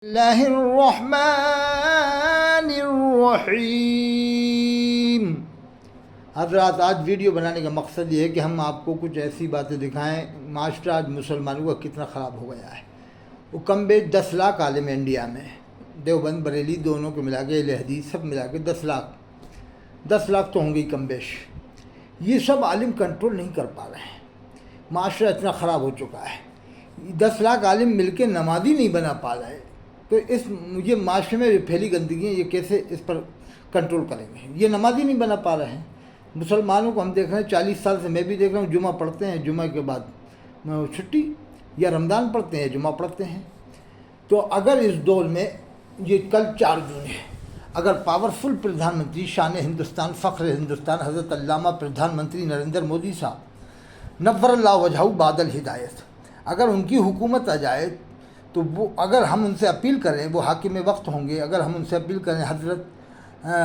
اللہ الرحمن الرحیم۔ حضرات، آج ویڈیو بنانے کا مقصد یہ ہے کہ ہم آپ کو کچھ ایسی باتیں دکھائیں۔ معاشرہ آج مسلمانوں کا کتنا خراب ہو گیا ہے۔ وہ کم بیش 10 لاکھ عالم انڈیا میں، دیوبند بریلی دونوں کو ملا کے، اہل حدیث سب ملا کے 10 لاکھ تو ہوں گے کم بیش۔ یہ سب عالم کنٹرول نہیں کر پا رہے ہیں۔ معاشرہ اتنا خراب ہو چکا ہے، 10 لاکھ عالم مل کے نمازی نہیں بنا پا رہے، تو یہ معاشرے میں پھیلی گندگی ہے، یہ کیسے اس پر کنٹرول کریں گے؟ یہ نمازی نہیں بنا پا رہے ہیں۔ مسلمانوں کو ہم دیکھ رہے ہیں، 40 سال سے میں بھی دیکھ رہا ہوں، جمعہ پڑھتے ہیں، جمعہ کے بعد چھٹی، یا رمضان پڑھتے ہیں، جمعہ پڑھتے ہیں۔ تو اگر اس دور میں، یہ کل 4 جون ہے، اگر پاورفل پردھان منتری، شان ہندوستان، فخر ہندوستان، حضرت علامہ پردھان منتری نریندر مودی صاحب نور اللہ وجہہ بعد الہدایت، اگر ان کی حکومت آ جائے تو وہ، اگر ہم ان سے اپیل کریں، وہ حاکم وقت ہوں گے، اگر ہم ان سے اپیل کریں، حضرت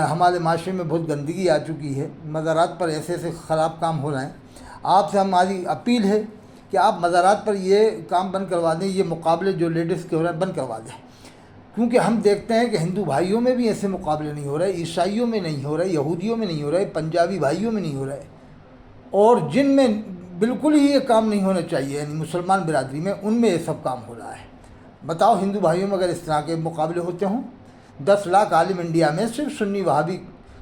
ہمارے معاشرے میں بہت گندگی آ چکی ہے، مزارات پر ایسے ایسے خراب کام ہو رہے ہیں، آپ سے ہماری اپیل ہے کہ آپ مزارات پر یہ کام بند کروا دیں، یہ مقابلے جو لیڈیز کے ہو رہے ہیں بند کروا دیں، کیونکہ ہم دیکھتے ہیں کہ ہندو بھائیوں میں بھی ایسے مقابلے نہیں ہو رہے، عیسائیوں میں نہیں ہو رہے، یہودیوں میں نہیں ہو رہے، پنجابی بھائیوں میں نہیں ہو رہے، اور جن میں بالکل ہی یہ کام نہیں ہونا چاہیے، یعنی مسلمان برادری میں، ان میں یہ سب کام ہو رہا ہے۔ بتاؤ، ہندو بھائیوں میں اگر اس طرح کے مقابلے ہوتے ہوں، 10 لاکھ عالم انڈیا میں صرف سنی وہابی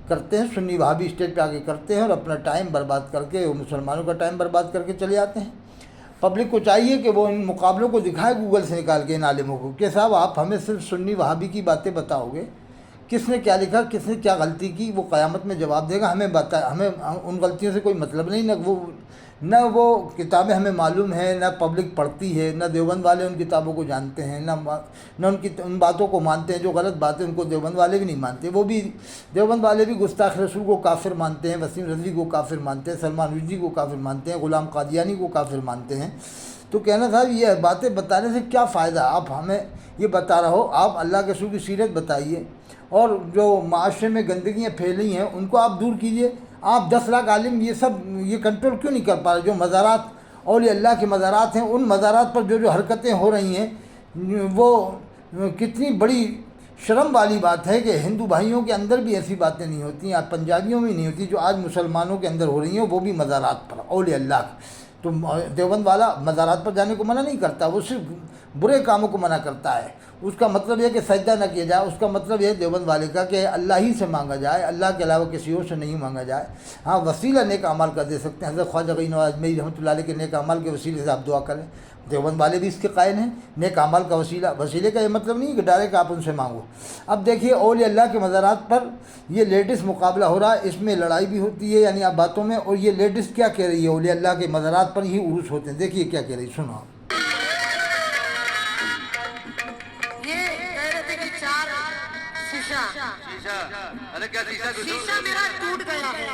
کرتے ہیں، سنی وہابی اسٹیج پہ آگے کرتے ہیں، اور اپنا ٹائم برباد کر کے، وہ مسلمانوں کا ٹائم برباد کر کے چلے آتے ہیں۔ پبلک کو چاہیے کہ وہ ان مقابلوں کو دکھائے گوگل سے نکال کے ان عالموں کو، کہ صاحب آپ ہمیں صرف سنی وہابی کی باتیں بتاؤ گے، کس نے کیا لکھا، کس نے کیا غلطی کی، وہ قیامت میں جواب دے گا، ہمیں ان غلطیوں سے کوئی مطلب نہیں، نہ وہ کتابیں ہمیں معلوم ہیں، نہ پبلک پڑھتی ہے، نہ دیوبند والے ان کتابوں کو جانتے ہیں، نہ ان باتوں کو مانتے ہیں، جو غلط باتیں ان کو دیوبند والے بھی نہیں مانتے، وہ بھی دیوبند والے بھی گستاخ رسول کو کافر مانتے ہیں، وسیم رضوی کو کافر مانتے ہیں، سلمان رشدی کو کافر مانتے ہیں، غلام قادیانی کو کافر مانتے ہیں۔ تو کہنا صاحب، یہ باتیں بتانے سے کیا فائدہ؟ آپ ہمیں یہ بتا رہا ہو، آپ اللہ کے رسول کی سیرت بتائیے، اور جو معاشرے میں گندگیاں پھیلی ہیں ان کو آپ دور کیجیے۔ آپ 10 لاکھ عالم یہ کنٹرول کیوں نہیں کر پا رہے؟ جو مزارات، اولیاء اللہ کے مزارات ہیں، ان مزارات پر جو حرکتیں ہو رہی ہیں، وہ کتنی بڑی شرم والی بات ہے کہ ہندو بھائیوں کے اندر بھی ایسی باتیں نہیں ہوتی ہیں، پنجابیوں میں نہیں ہوتی، جو آج مسلمانوں کے اندر ہو رہی ہیں، وہ بھی مزارات پر، اولیاء اللہ۔ تو دیوبند والا مزارات پر جانے کو منع نہیں کرتا، وہ صرف برے کاموں کو منع کرتا ہے۔ اس کا مطلب یہ کہ سجدہ نہ کیا جائے، اس کا مطلب یہ دیوبند والے کا کہ اللہ ہی سے مانگا جائے، اللہ کے علاوہ کسی اور سے نہیں مانگا جائے۔ ہاں، وسیلہ نیک اعمال کا دے سکتے ہیں، حضرت خواجہ غنی نواز اجمیری رحمۃ اللہ علیہ کے نیک اعمال کے وسیلے سے آپ دعا کریں، دیوبند والے بھی اس کے قائل ہیں۔ نیک اعمال کا وسیلے کا یہ مطلب نہیں کہ ڈائریکٹ آپ ان سے مانگو۔ اب دیکھیے، اولیاء اللہ کے مزارات پر یہ لیڈیز مقابلہ ہو رہا ہے، اس میں لڑائی بھی ہوتی ہے، یعنی آپ باتوں میں، اور یہ لیڈیز کیا کہہ رہی ہے؟ اولیاء اللہ کے مزارات پر ہی عرس ہوتے ہیں، دیکھیے کیا کہہ رہی، سنو آپ۔ شیشہ میرا ٹوٹ گیا ہے،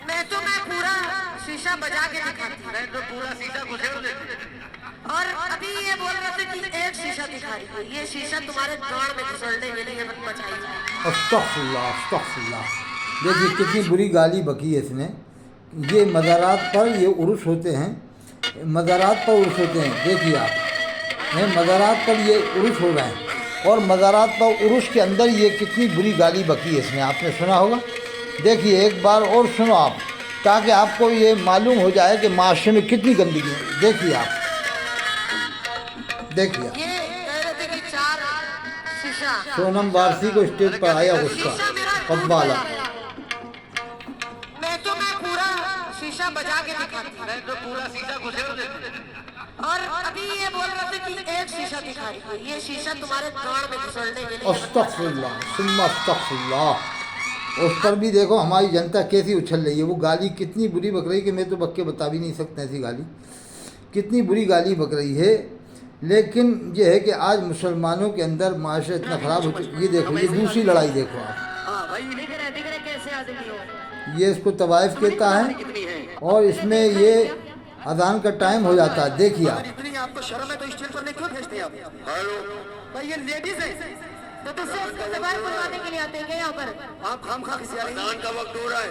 میں پورا شیشہ بجا کے دکھاتی ہوں، تو پورا شیشہ گھسیڑ دیتے، اور ابھی یہ بول رہے تھے کہ ایک شیشہ دکھائی ہے، یہ شیشہ تمہارے گاڑ میں گھسڑنے کے لیے بچائی ہے۔ استغفر اللہ، استغفر اللہ۔ دیکھیے کتنی بری گالی بکی ہے اس نے۔ یہ مزارات پر یہ عرس ہوتے ہیں، مزارات پر عرس ہوتے ہیں، دیکھیے آپ، مزارات پر یہ عرس ہو رہے ہیں، اور مزارات پر عرس کے اندر یہ کتنی بری گالی بکی ہے اس نے، آپ نے سنا ہوگا۔ دیکھیے ایک بار اور سنو آپ، تاکہ آپ کو یہ معلوم ہو جائے کہ معاشرے میں کتنی گندگی ہے۔ دیکھیے آپ، دیکھیے آپ، سونم وارسی کو اسٹیج پر آیا غصہ، قبالہ، میں پورا شیشہ بجا کے دکھاتی ہوں، تو پورا شیشہ گھسیڑ دیتے، اور ابھی یہ بول رہے تھے کہ ایک شیشہ دکھائی ہے، یہ شیشہ تمہارے گاڑ میں گھسڑنے کے لیے۔ استغفر اللہ ثم استغفر اللہ۔ اس پر بھی دیکھو ہماری جنتا کیسی اچھل رہی ہے، وہ گالی کتنی بری بک رہی ہے کہ میں تو بک کے بتا بھی نہیں سکتا، ایسی گالی کتنی بری گالی بک رہی ہے۔ لیکن یہ ہے کہ آج مسلمانوں کے اندر معاشرہ اتنا خراب ہو چکا ہے۔ یہ دیکھو، یہ دوسری لڑائی دیکھو آپ، یہ اس کو طوائف کہتا ہے، اور اس میں یہ اذان کا ٹائم ہو جاتا ہے، دیکھیے آپ۔ آپ کو شرم ہے تو اسٹیج پر کیوں بھیجتے ہیں آپ؟ بھائی یہ لیڈیز ہے، تو دوسرے اس کو تباہ کروانے کے لیے آتے ہیں کیا یہاں پر؟ آپ خام خواہ کسی اذان کا وقت ہو رہا ہے،